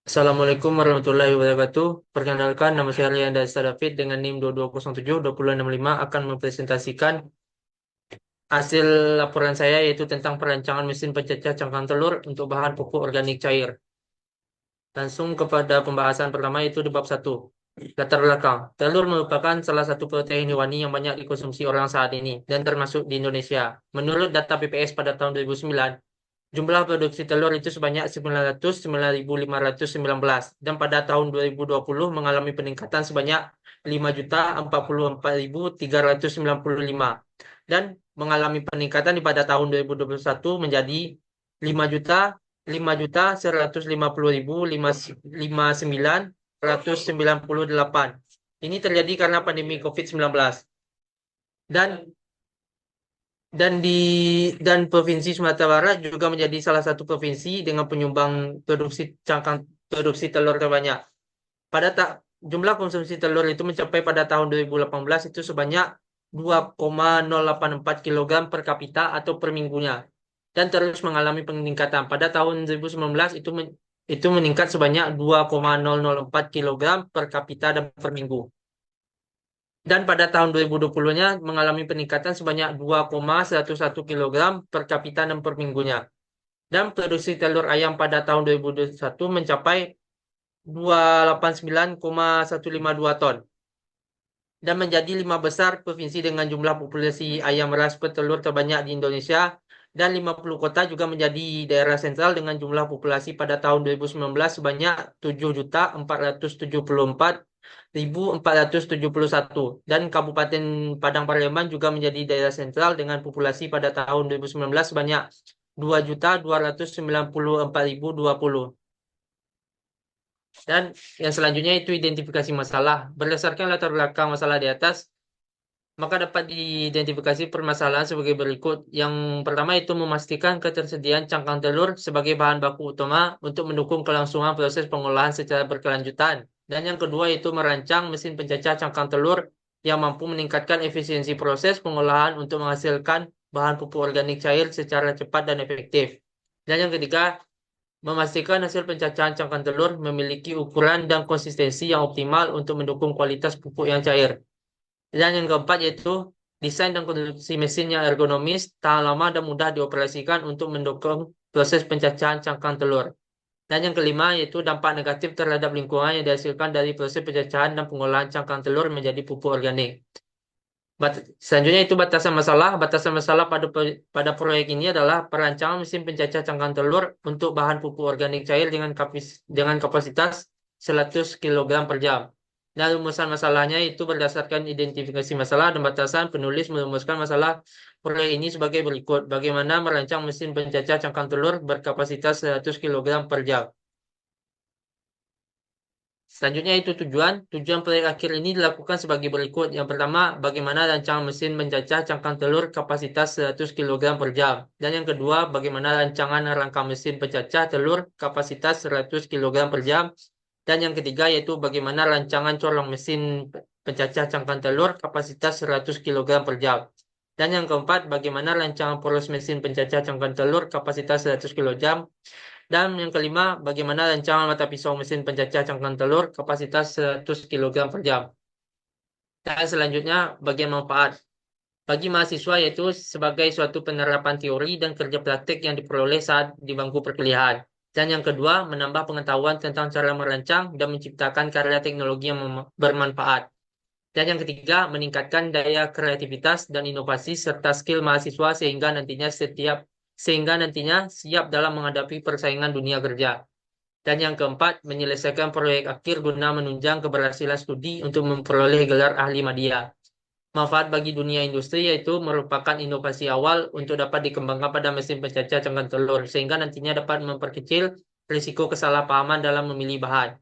Assalamualaikum warahmatullahi wabarakatuh. Perkenalkan, nama saya Rian Dasta David dengan NIM 2207-2065 akan mempresentasikan hasil laporan saya yaitu tentang perancangan mesin pencecah cangkang telur untuk bahan pupuk organik cair. Langsung kepada pembahasan pertama yaitu di bab 1. Latar belakang. Telur merupakan salah satu protein hewani yang banyak dikonsumsi orang saat ini dan termasuk di Indonesia. Menurut data BPS pada tahun 2009, jumlah produksi telur itu sebanyak 909.519 dan pada tahun 2020 mengalami peningkatan sebanyak 5.044.395 dan mengalami peningkatan di pada tahun 2021 menjadi 5.150.198. Ini terjadi karena pandemi COVID-19 dan dan di dan Provinsi Sumatera Barat juga menjadi salah satu provinsi dengan penyumbang produksi telur terbanyak. Pada tak Jumlah konsumsi telur itu mencapai pada tahun 2018 itu sebanyak 2,084 kilogram per kapita atau per minggunya dan terus mengalami peningkatan. Pada tahun 2019 itu meningkat sebanyak 2,004 kilogram per kapita dan per minggu. Dan pada tahun 2020-nya mengalami peningkatan sebanyak 2,101 kilogram per kapita dan per minggunya. Dan produksi telur ayam pada tahun 2021 mencapai 289,152 ton dan menjadi 5 besar provinsi dengan jumlah populasi ayam ras petelur terbanyak di Indonesia, dan 50 kota juga menjadi daerah sentral dengan jumlah populasi pada tahun 2019 sebanyak 7.474.471, dan Kabupaten Padang Pariaman juga menjadi daerah sentral dengan populasi pada tahun 2019 sebanyak 2.294.020. Dan yang selanjutnya itu identifikasi masalah. Berdasarkan latar belakang masalah di atas, maka dapat diidentifikasi permasalahan sebagai berikut. Yang pertama itu memastikan ketersediaan cangkang telur sebagai bahan baku utama untuk mendukung kelangsungan proses pengolahan secara berkelanjutan. Dan yang kedua itu merancang mesin pencacah cangkang telur yang mampu meningkatkan efisiensi proses pengolahan untuk menghasilkan bahan pupuk organik cair secara cepat dan efektif. Dan yang ketiga, memastikan hasil pencacahan cangkang telur memiliki ukuran dan konsistensi yang optimal untuk mendukung kualitas pupuk yang cair. Dan yang keempat yaitu desain dan konstruksi mesin yang ergonomis, tahan lama dan mudah dioperasikan untuk mendukung proses pencacahan cangkang telur. Dan yang kelima yaitu dampak negatif terhadap lingkungan yang dihasilkan dari proses pencacahan dan pengolahan cangkang telur menjadi pupuk organik. Selanjutnya itu batasan masalah. Batasan masalah pada proyek ini adalah perancangan mesin pencacah cangkang telur untuk bahan pupuk organik cair dengan kapasitas 100 kg per jam. Dan rumusan masalahnya itu berdasarkan identifikasi masalah dan batasan, penulis merumuskan masalah proyek ini sebagai berikut. Bagaimana merancang mesin pencacah cangkang telur berkapasitas 100 kg per jam. Selanjutnya itu tujuan. Tujuan proyek akhir ini dilakukan sebagai berikut. Yang pertama, bagaimana rancangan mesin mencacah cangkang telur kapasitas 100 kg per jam. Dan yang kedua, bagaimana rancangan rangka mesin pencacah telur kapasitas 100 kg per jam. Dan yang ketiga yaitu bagaimana rancangan colong mesin pencacah cangkang telur kapasitas 100 kg per jam. Dan yang keempat, bagaimana rancangan poros mesin pencacah cangkang telur kapasitas 100 kg. Dan yang kelima, bagaimana rancangan mata pisau mesin pencacah cangkang telur kapasitas 100 kg per jam. Dan selanjutnya, bagian manfaat. Bagi mahasiswa yaitu sebagai suatu penerapan teori dan kerja praktik yang diperoleh saat di bangku perkuliahan. Dan yang kedua, menambah pengetahuan tentang cara merancang dan menciptakan karya teknologi yang bermanfaat. Dan yang ketiga, meningkatkan daya kreativitas dan inovasi serta skill mahasiswa sehingga nantinya siap dalam menghadapi persaingan dunia kerja. Dan yang keempat, menyelesaikan proyek akhir guna menunjang keberhasilan studi untuk memperoleh gelar ahli media. Manfaat bagi dunia industri yaitu merupakan inovasi awal untuk dapat dikembangkan pada mesin pencacah cangkang telur, sehingga nantinya dapat memperkecil risiko kesalahpahaman dalam memilih bahan.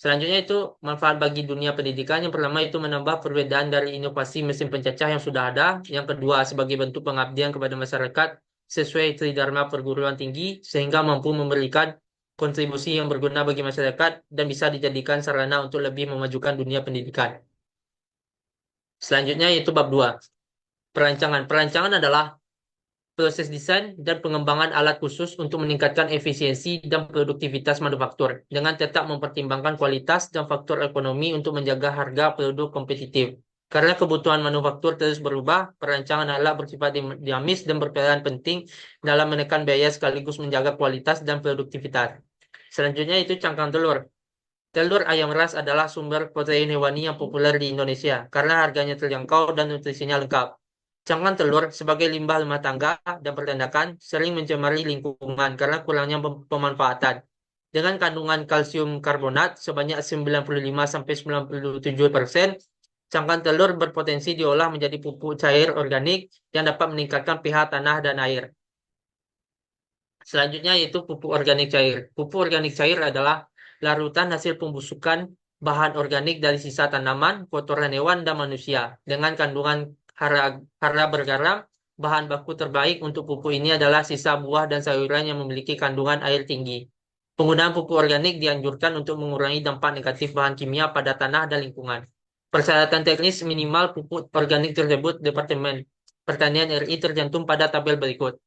Selanjutnya itu manfaat bagi dunia pendidikan. Yang pertama itu menambah perbedaan dari inovasi mesin pencacah yang sudah ada. Yang kedua sebagai bentuk pengabdian kepada masyarakat sesuai tridharma perguruan tinggi sehingga mampu memberikan kontribusi yang berguna bagi masyarakat dan bisa dijadikan sarana untuk lebih memajukan dunia pendidikan. Selanjutnya yaitu bab 2. Perancangan. Perancangan adalah proses desain, dan pengembangan alat khusus untuk meningkatkan efisiensi dan produktivitas manufaktur, dengan tetap mempertimbangkan kualitas dan faktor ekonomi untuk menjaga harga produk kompetitif. Karena kebutuhan manufaktur terus berubah, perancangan alat bersifat dinamis dan berperan penting dalam menekan biaya sekaligus menjaga kualitas dan produktivitas. Selanjutnya itu cangkang telur. Telur ayam ras adalah sumber protein hewani yang populer di Indonesia karena harganya terjangkau dan nutrisinya lengkap. Cangkang telur sebagai limbah rumah tangga dan peternakan sering mencemari lingkungan karena kurangnya pemanfaatan. Dengan kandungan kalsium karbonat sebanyak 95-97%, cangkang telur berpotensi diolah menjadi pupuk cair organik yang dapat meningkatkan pH tanah dan air. Selanjutnya yaitu pupuk organik cair. Pupuk organik cair adalah larutan hasil pembusukan bahan organik dari sisa tanaman, kotoran hewan, dan manusia. Dengan kandungan hara bergaram, bahan baku terbaik untuk pupuk ini adalah sisa buah dan sayuran yang memiliki kandungan air tinggi. Penggunaan pupuk organik dianjurkan untuk mengurangi dampak negatif bahan kimia pada tanah dan lingkungan. Persyaratan teknis minimal pupuk organik tersebut Departemen Pertanian RI tercantum pada tabel berikut.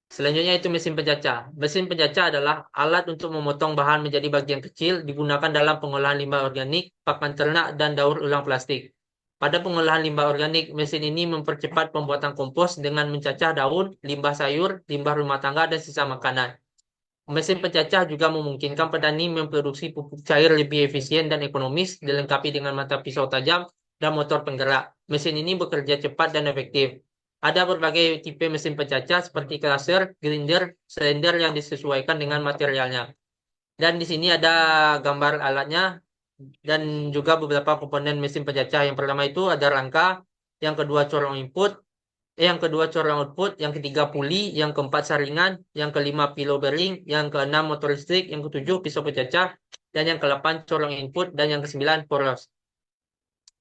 Selanjutnya itu mesin pencacah. Mesin pencacah adalah alat untuk memotong bahan menjadi bagian kecil digunakan dalam pengolahan limbah organik, pakan ternak, dan daur ulang plastik. Pada pengolahan limbah organik, mesin ini mempercepat pembuatan kompos dengan mencacah daun, limbah sayur, limbah rumah tangga, dan sisa makanan. Mesin pencacah juga memungkinkan petani memproduksi pupuk cair lebih efisien dan ekonomis, dilengkapi dengan mata pisau tajam dan motor penggerak. Mesin ini bekerja cepat dan efektif. Ada berbagai tipe mesin pencacah seperti crusher, grinder, silinder yang disesuaikan dengan materialnya. Dan di sini ada gambar alatnya dan juga beberapa komponen mesin pencacah. Yang pertama itu ada rangka, yang kedua corong input, yang kedua corong output, yang ketiga puli, yang keempat saringan, yang kelima pilo bearing, yang keenam motor listrik, yang ketujuh pisau pencacah, dan yang kedelapan corong input, dan yang kesembilan poros.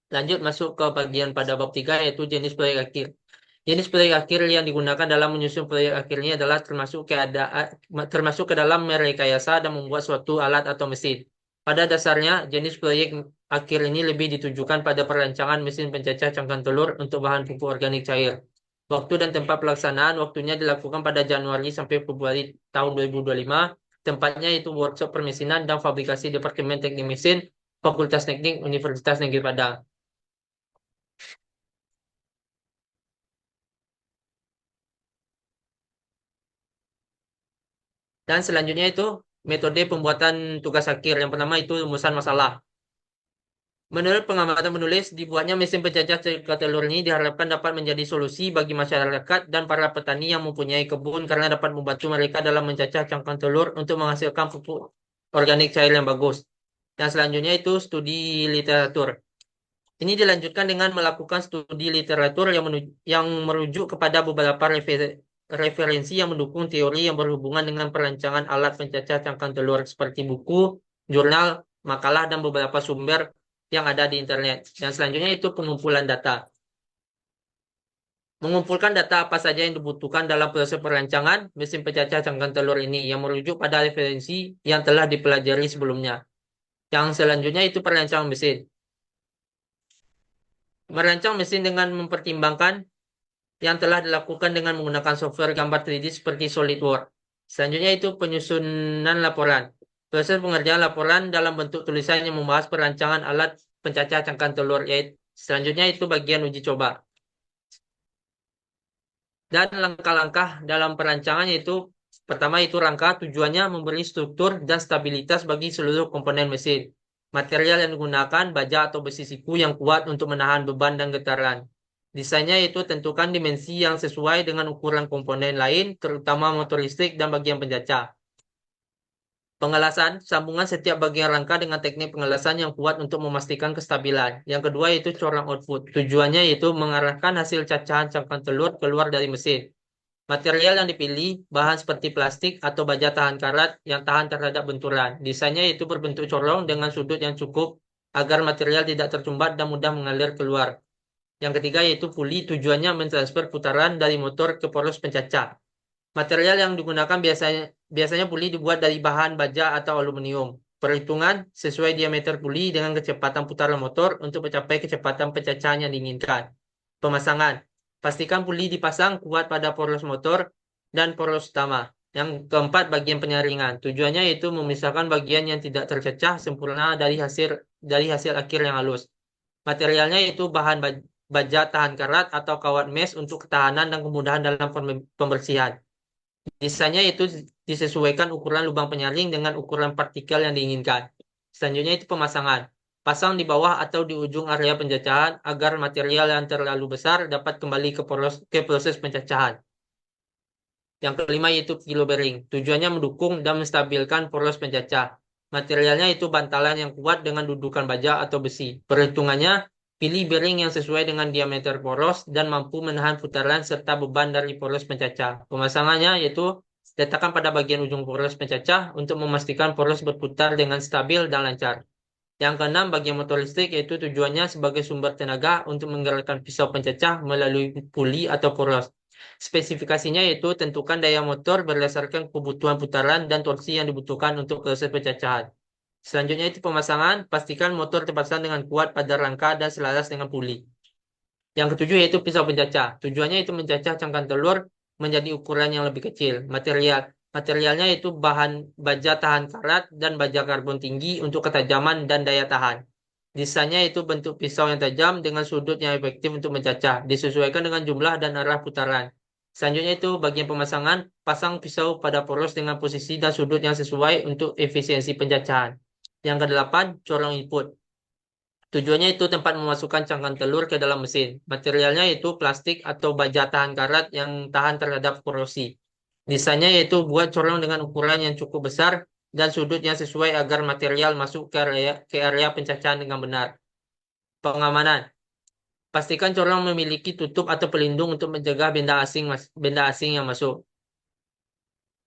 Lanjut masuk ke bagian pada bab 3 yaitu jenis proyek akhir. Jenis proyek akhir yang digunakan dalam menyusun proyek akhirnya adalah termasuk ke dalam merekayasa dan membuat suatu alat atau mesin. Pada dasarnya, jenis proyek akhir ini lebih ditujukan pada perancangan mesin pencacah cangkang telur untuk bahan pupuk organik cair. Waktu dan tempat pelaksanaan waktunya dilakukan pada Januari sampai Februari tahun 2025. Tempatnya itu workshop permesinan dan fabrikasi Departemen Teknik Mesin, Fakultas Teknik Universitas Negeri Padang. Dan selanjutnya itu metode pembuatan tugas akhir. Yang pertama itu rumusan masalah. Menurut pengamatan penulis, dibuatnya mesin pencacah cangkang telur ini diharapkan dapat menjadi solusi bagi masyarakat dan para petani yang mempunyai kebun karena dapat membantu mereka dalam mencacah cangkang telur untuk menghasilkan pupuk organik cair yang bagus. Dan selanjutnya itu studi literatur. Ini dilanjutkan dengan melakukan studi literatur yang merujuk kepada beberapa referensi yang mendukung teori yang berhubungan dengan perancangan alat pencacah cangkang telur seperti buku, jurnal, makalah, dan beberapa sumber yang ada di internet. Dan selanjutnya itu pengumpulan data. Mengumpulkan data apa saja yang dibutuhkan dalam proses perancangan mesin pencacah cangkang telur ini yang merujuk pada referensi yang telah dipelajari sebelumnya. Yang selanjutnya itu perancangan mesin. Merancang mesin dengan mempertimbangkan yang telah dilakukan dengan menggunakan software gambar 3D seperti SolidWorks. Selanjutnya itu penyusunan laporan. Proses pengerjaan laporan dalam bentuk tulisan yang membahas perancangan alat pencacah cangkang telur. Selanjutnya itu bagian uji coba. Dan langkah-langkah dalam perancangan yaitu pertama itu rangka tujuannya memberi struktur dan stabilitas bagi seluruh komponen mesin. Material yang digunakan baja atau besi siku yang kuat untuk menahan beban dan getaran. Desainnya itu tentukan dimensi yang sesuai dengan ukuran komponen lain, terutama motor listrik dan bagian pencacah. Pengelasan, sambungan setiap bagian rangka dengan teknik pengelasan yang kuat untuk memastikan kestabilan. Yang kedua yaitu corong output. Tujuannya yaitu mengarahkan hasil cacahan cangkang telur keluar dari mesin. Material yang dipilih, bahan seperti plastik atau baja tahan karat yang tahan terhadap benturan. Desainnya yaitu berbentuk corong dengan sudut yang cukup agar material tidak tersumbat dan mudah mengalir keluar. Yang ketiga yaitu puli, tujuannya mentransfer putaran dari motor ke poros pencacah. Material yang digunakan biasanya puli dibuat dari bahan baja atau aluminium. Perhitungan sesuai diameter puli dengan kecepatan putaran motor untuk mencapai kecepatan pencacahan yang diinginkan. Pemasangan. Pastikan puli dipasang kuat pada poros motor dan poros utama. Yang keempat, bagian penyaringan. Tujuannya yaitu memisahkan bagian yang tidak tercecah sempurna dari hasil akhir yang halus. Materialnya itu bahan baja tahan karat atau kawat mesh untuk ketahanan dan kemudahan dalam pembersihan. Desainnya itu disesuaikan ukuran lubang penyaring dengan ukuran partikel yang diinginkan. Selanjutnya itu pemasangan. Pasang di bawah atau di ujung area pencacahan agar material yang terlalu besar dapat kembali ke proses pencacahan. Yang kelima yaitu kilo bearing. Tujuannya mendukung dan menstabilkan poros pencacah. Materialnya itu bantalan yang kuat dengan dudukan baja atau besi. Perhitungannya, pilih bearing yang sesuai dengan diameter poros dan mampu menahan putaran serta beban dari poros pencacah. Pemasangannya yaitu letakkan pada bagian ujung poros pencacah untuk memastikan poros berputar dengan stabil dan lancar. Yang keenam, bagian motor listrik yaitu tujuannya sebagai sumber tenaga untuk menggerakkan pisau pencacah melalui puli atau poros. Spesifikasinya yaitu tentukan daya motor berdasarkan kebutuhan putaran dan torsi yang dibutuhkan untuk proses pencacahan. Selanjutnya itu pemasangan, pastikan motor terpasang dengan kuat pada rangka dan selaras dengan puli. Yang ketujuh yaitu pisau pencacah. Tujuannya itu mencacah cangkang telur menjadi ukuran yang lebih kecil. Materialnya itu bahan baja tahan karat dan baja karbon tinggi untuk ketajaman dan daya tahan. Desainnya itu bentuk pisau yang tajam dengan sudut yang efektif untuk mencacah, disesuaikan dengan jumlah dan arah putaran. Selanjutnya itu bagian pemasangan, pasang pisau pada poros dengan posisi dan sudut yang sesuai untuk efisiensi pencacahan. Yang kedelapan, corong input. Tujuannya itu tempat memasukkan cangkang telur ke dalam mesin. Materialnya itu plastik atau baja tahan karat yang tahan terhadap korosi. Desainnya yaitu buat corong dengan ukuran yang cukup besar dan sudut yang sesuai agar material masuk ke area pencacahan dengan benar. Pengamanan. Pastikan corong memiliki tutup atau pelindung untuk mencegah benda asing yang masuk.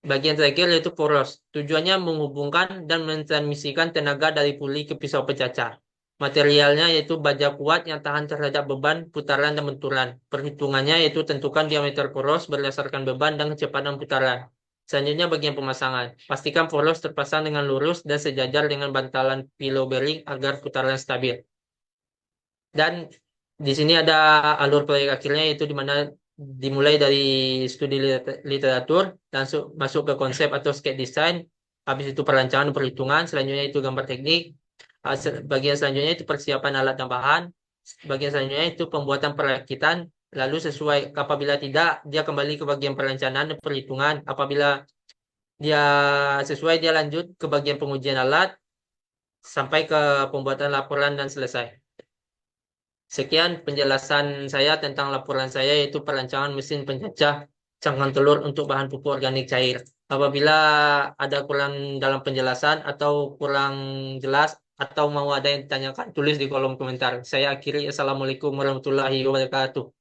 Bagian terakhir yaitu poros. Tujuannya menghubungkan dan mentransmisikan tenaga dari puli ke pisau pencacah. Materialnya yaitu baja kuat yang tahan terhadap beban, putaran, dan benturan. Perhitungannya yaitu tentukan diameter poros berdasarkan beban dan kecepatan putaran. Selanjutnya bagian pemasangan. Pastikan poros terpasang dengan lurus dan sejajar dengan bantalan pillow bearing agar putaran stabil. Dan di sini ada alur proyek akhirnya yaitu di mana dimulai dari studi literatur, langsung masuk ke konsep atau sketch design, habis itu perancangan perhitungan, selanjutnya itu gambar teknik, bagian selanjutnya itu persiapan alat tambahan, bagian selanjutnya itu pembuatan perakitan, lalu sesuai apabila tidak dia kembali ke bagian perencanaan dan perhitungan, apabila dia sesuai dia lanjut ke bagian pengujian alat sampai ke pembuatan laporan dan selesai. Sekian penjelasan saya tentang laporan saya yaitu perancangan mesin pencacah cangkang telur untuk bahan pupuk organik cair. Apabila ada kurang dalam penjelasan atau kurang jelas atau mau ada yang ditanyakan, tulis di kolom komentar. Saya akhiri. Assalamualaikum warahmatullahi wabarakatuh.